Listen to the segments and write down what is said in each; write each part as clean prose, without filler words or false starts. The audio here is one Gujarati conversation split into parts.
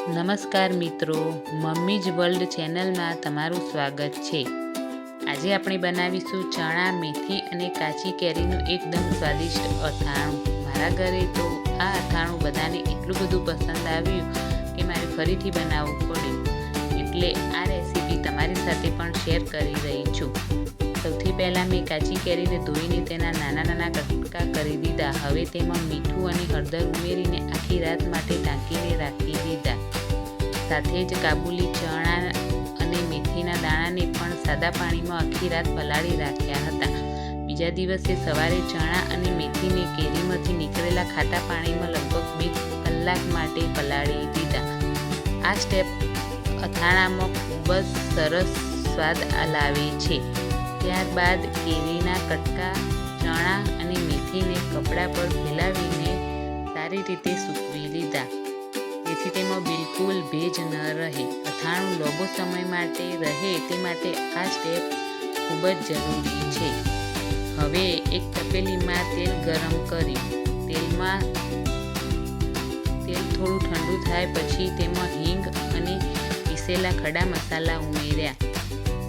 નમસ્કાર મિત્રો, મમ્મીજ વર્લ્ડ ચેનલમાં તમારું સ્વાગત છે। આજે આપણે બનાવીશું ચણા, મેથી અને કાચી કેરીનું એકદમ સ્વાદિષ્ટ અથાણું। મારા ઘરે તો આ અથાણું બધાને એટલું બધું પસંદ આવ્યું કે મારે ફરીથી બનાવવું પડ્યું, એટલે આ રેસીપી તમારી સાથે પણ શેર કરી રહી છું। સૌથી પહેલાં મેં કાચી કેરીને ધોઈને તેના નાના નાના કટકા કરી દીધા। હવે તેમાં મીઠું અને હળદર ઉમેરીને આખી રાત માટે ઢાંકીને રાખી દીધા। સાથે જ કાબુલી ચણા અને મેથીના દાણાને પણ સાદા પાણીમાં આખી રાત પલાળી રાખ્યા હતા। બીજા દિવસે સવારે ચણા અને મેથીને કેરીમાંથી નીકળેલા ખાટા પાણીમાં લગભગ 2 કલાક માટે પલાળી દીધા। આ સ્ટેપ અથાણામાં ખૂબ જ સરસ સ્વાદ લાવે છે। ત્યારબાદ કેરીના કટકા, ચણા અને મેથીને કપડા પર ફેલાવીને સારી રીતે સૂકવી લીધા, જેથી તેમાં બિલકુલ ભેજ ન રહે। અથાણું લાંબો સમય માટે રહે તે માટે આ સ્ટેપ ખૂબ જ જરૂરી છે। હવે એક તપેલીમાં તેલ ગરમ કર્યું। તેલ થોડું ઠંડુ થાય પછી તેમાં હિંગ અને પીસેલા ખડા મસાલા ઉમેર્યા।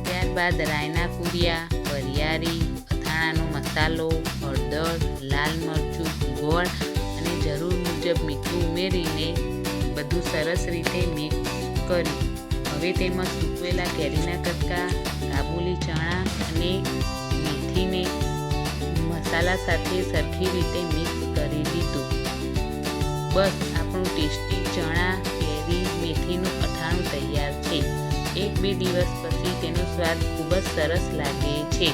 ત્યારબાદ રાયના કુરિયા, વરિયાળી, અથાણાનો મસાલો, હળદર, લાલ મરચું, ગોળ અને જરૂર મુજબ મીઠું ઉમેરીને બધું સરસ રીતે મિક્સ કર્યું। હવે તેમાં સૂકવેલા કેરીના કટકા, કાબુલી ચણા અને મેથીને મસાલા સાથે સરખી રીતે મિક્સ કરી દીધું। બસ આપણું ટેસ્ટી ચણા, કેરી, મેથીનું અથાણું તૈયાર છે। 1-2 દિવસ પછી તેનો સ્વાદ ખૂબ જ સરસ લાગે છે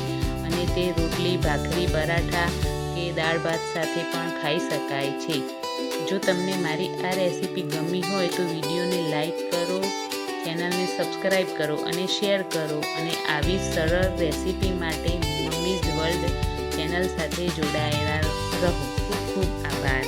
અને તે રોટલી, ભાખરી, પરાઠા કે દાળ ભાત સાથે પણ ખાઈ શકાય છે। જો તમને મારી આ રેસીપી ગમી હોય તો વિડીયોને લાઈક કરો, ચેનલને સબસ્ક્રાઈબ કરો અને શેર કરો, અને આવી સરળ રેસીપી માટે મમ્મીઝ વર્લ્ડ ચેનલ સાથે જોડાયેલા રહો। ખૂબ ખૂબ આભાર।